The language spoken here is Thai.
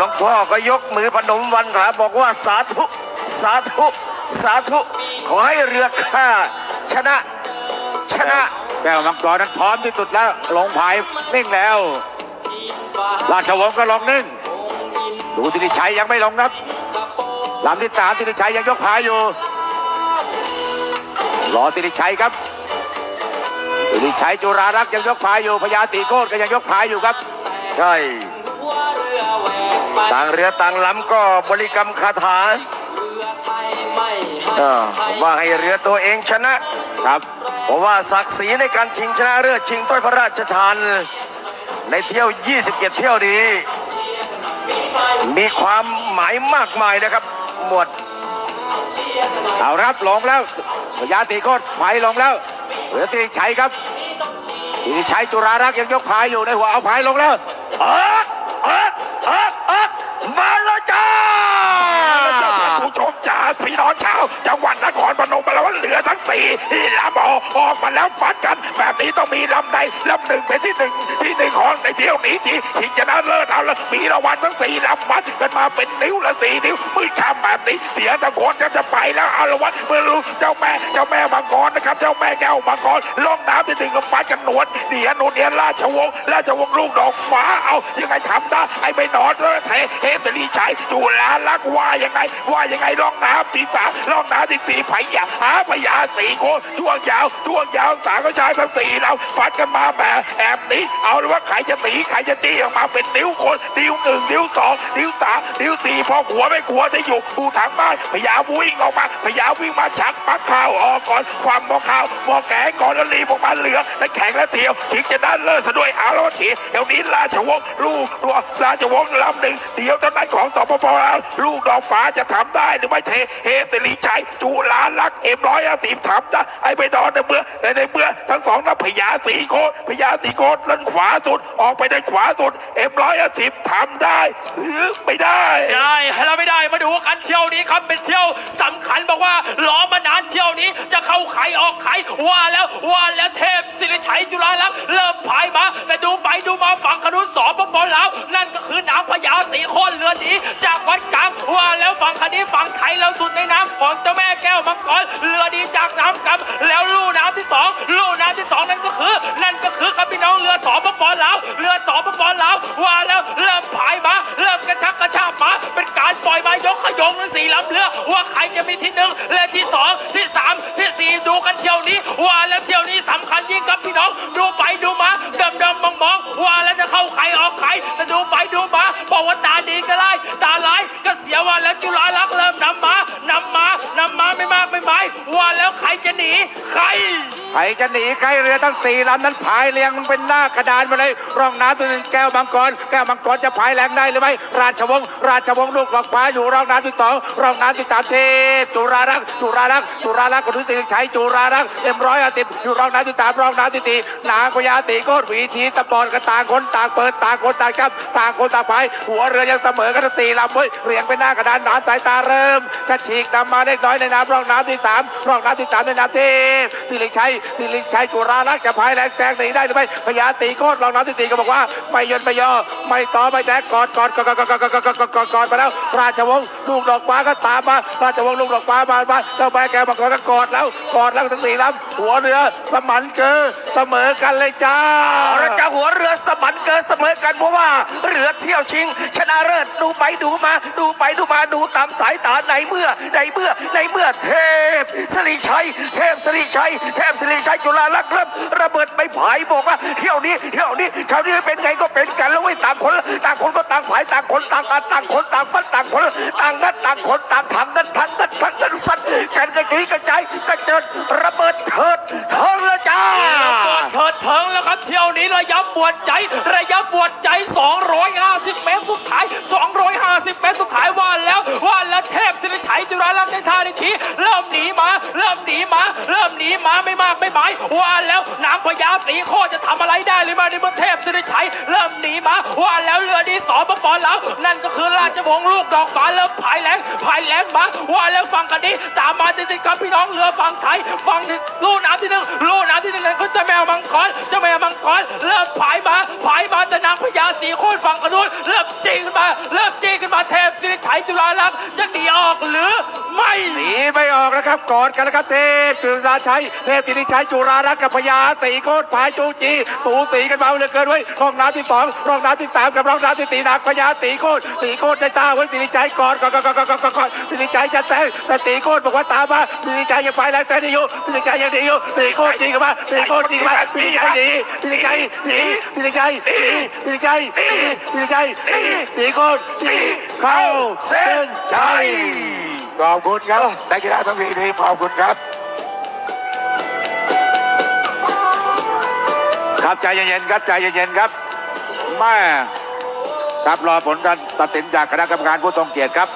งพ่อก็ยกมือพนมวันขาบอกว่าสาธุสาธุสาธุขอให้เรือข้าชนะแก้วมังกรนั้นพร้อมที่สุดแล้วลงพายนิ่งแล้วราชวงศ์ก็ลงนิ่งดูสิริชัยยังไม่ลงครับลำที่สามสิริชัยยังยกพายอยู่รอสิริชัยครับสิริชัยจุฬารักษ์ยังยกพายอยู่พญาตีโคตรก็ยังยกพายอยู่ครับใช่ต่างเรือต่างลำก็บริกรรมคาถาว่าให้เรือตัวเองชนะครับเพราะว่าศักดิ์ศรีในการชิงชนะเลิศชิงถ้วยพระราชทานในเที่ยว27เที่ยวนี้มีความหมายมากมายนะครับหมวดเอาครับลงแล้วพญาตีโคตรพายลงแล้วเหลือสิริชัยครับสิริชัยจุฬารักษ์ยังยกพายอยู่ในหัวเอาพายลงแล้วมาแล้วจ้าผู้ชมจ้าพี่น้องชาวจังหวัดนครพนมมาแล้วเรือทั้งสี่ลำออกมาแล้วฟัดกันแบบนี้ต้องมีลำใดลำหนึ่งเป็นที่หนึ่งของในเที่ยวนี้ที่ชิงชนะเลิศเอาละมีรางวัลทั้งสี่ลำวัดกันมาเป็นนิ้วละ4 นิ้วมือข้ามแบบนี้เสียตะโกนจะไปแล้วเอาละวัดเมื่อรู้เจ้าแม่มังกรนะครับเจ้าแม่แก้วมังกรล่องน้ำที่หนึ่งกับฟัดกันหนวดเดียโนเนียราชวงศ์ลูกดอกฟ้าเอายังไงทำได้ไอ้ไม่นอนเลยเฮตลีชัยจุฬาลักษ์ว่ายังไงล่องน้ำที่3ล่องน้ำที่4พญา4โคช่วงยาวสามก็ชายทั้ง4เราฟัดกันมาแบบแอบนี้เอาเลยว่าใครจะหนีใครจะจี้ออกมาเป็นนิ้วคนนิ้ว1นิ้ว2นิ้ว3นิ้ว4พอหัวไม่กลัวจะอยู่ผู้ทางบ้านพญาวิ่งออกมาชักปักข้าวออกก่อนความหม้อข้าวหม้อแกงก่อนแล้วรีบออกมาเหลือและแข่งและเที่ยวทิ้งจะด้านเลิศซะด้วยเอาละทีเดี๋ยวนี้ราชวงศ์ลูกตัวราชวงศ์ลำหนึ่งเดี๋ยวเจ้าหน้าของสปป.ลูกดอกฟ้าจะทำได้หรือไม่เฮตลีชัยจุฬาลักษ์M150ทำได้ไอ้ไปนอนในเมื่อทั้งสองนักพญา4โคด้านขวาสุดออกไปด้านขวาสุดM150ทำได้หรือไม่ได้เราไม่ได้มาดูกันเที่ยวนี้ครับเป็นเที่ยวสำคัญบอกว่าล้อมานานเที่ยวนี้จะเข้าใครออกใครว่าแล้วเทพสิริชัยจุฬาลักษ์เริ่มพายมาแต่ดูไปดูมาฝั่งขนุนสปป.แล้วนั่นก็คือน้ำพญา4โคเรือนี้จากวัดกลางว่าแล้วฝั่งคดีฝั่งไทยแล้วสุดในน้ำของเจ้าแม่แก้วมังกรเรือดีจากน้ำกำแล้วลู่น้ำที่2นั่นก็คือครับพี่น้องเรือสปป.ลาวว่าแล้วเริ่มพายมาเริ่มกระชากมาเป็นการปล่อยมายกขยงทั้ง4ลำเรือว่าใครจะมีที่1และที่2ที่3ที่4ดูกันเที่ยวนี้ว่าแล้วเที่ยวนี้สำคัญยิ่งครับพี่น้องดูไปดูมาดำมองว่าแล้วจะเข้าใครออกใครแต่ดูไปดูมาบอกว่าตาดีก็ไล่ตาร้ายก็เสียว่าแล้วจุฬาลักษ์เริ่มนำมาไม่มากไม่หมายว่าแล้วใครจะหนีใครเรือทั้ง4ลำนั้นพายเรียงมันเป็นหน้ากระดานมาเลยร่องน้ำตัวหนึ่งแก้วมังกรจะพายแรงได้หรือไม่ราชวงศ์ลูกดอกฟ้าอยู่ร่องน้ำที่2ร่องน้ำที่3เทพจุฬาลักษ์ก็ถือสิริชัยจุฬาลักษ์M150อยู่ร่องน้ำที่3ร่องน้ำที่4นางพญาตีโคตรวิธีตะบอนกันต่างคนต่างเปิดต่างคนต่างจับต่างคนต่างพายหัวเรือยังเสมอกันทั้ง4ลำเว้ยเรียงเป็นหน้ากระดานน้ำสายตาเริ่มจะฉีกนำมาเล็กน้อยในน้ำร่องน้ำที่3ในน้ำเทพสิริชัยจุฬาลักษ์จะพายแรงแซงหนีได้หรือไม่พญาตีโคตรร่องน้ำที่4ก็บอกว่าไม่ยนไม่ย่อไม่ต่อไม่แตกกอดมาแล้วราชวงศ์ลูกดอกฟ้าก็ตามมาราชวงศ์ลูกดอกฟ้ามาเจ้าแม่แก้วมังกรก็กอดแล้วทั้ง4ลำหัวเรือสมันเกอเสมอกันเลยจ้าเราจะหัวเรือสมันเกอเสมอกันเพราะว่าเรือเที่ยวชิงชนะเลิศดูไปดูมาดูตามสายตาในเมื่อเทพสิริชัยจุฬาลักษ์เริ่มระเบิดไม่ผายบอกว่าเที่ยวนี้ชาวนี้เป็นไงก็เป็นกันแล้วเว้ยต่างคนก็ต่างผายต่างคนต่างอัดต่างคนต่างฟันต่างคนต่างงัดต่างคนต่างถังกันฟันกันกระจุยกระจายกระเจิดระเบิดเถิดแล้วจ้าเถิงแล้วครับเที่ยวนี้ระยะปวดใจ250 เมตรสุดท้ายว่าแล้วเทพสิริชัยจุฬาลักษ์ในท่าทีเริ่มหนีมาไม่มากไม่หมายว่าแล้วน้ำพ พญาศรีโคตรจะทำอะไรได้หรือไม่ในเมื่อเทพสิริชัยเริ่มหนีมาว่าแล้วเรือดีสอปปแล้วนั่นก็คือราชวงศ์ลูกดอกฟ้าเริ่มพายแรงมาว่าแล้วฟังกันนี้ตามมาติดๆกับพี่น้องเรือฝั่งไทยฝั่งลู่น้ำที่หนึ่งนั่นก็เจ้าแมวมังกรเริ่มพายมาแต่นางพญาศรีโคตรฝั่งกันนู้นเริ่มจี้ขึ้นมาเทพสิริชัยจุฬาลักษณ์จะหนีออกหรือไม่ หนีไม่ออกนะครับกอดกันแล้วครับเทพจุฬาชัยเทพสิริชัยจุฬารักษ์กับพญาศรีโคตรพายจูจีตูสีกันมาเหลือเกินไว้ร่องน้ำที่สองร่องน้ำที่สามกับร่องน้ำที่สี่นางพญาศรีโคตรได้ตาไว้สิริชัยกอดสิริชัยจะแต่ศรีโคตรบอกว่าตามมาสิริชัยยังไปแล้วแต่ดีอยู่สิริชัยยังดีอยู่ศรีโคตรจริงกันมาศรีโคตรจริงกันมาสิริชัยหนีศรีโคตรเข้าเส้นชัย ขอบคุณครับนักกีฬาทั้งสี่ทีมขอบคุณครับ ครับใจเย็นๆครับใจเย็นๆครับแม่ครับรอผลการตัดสินจากคณะกรรมการผู้ทรงเกียรติครับ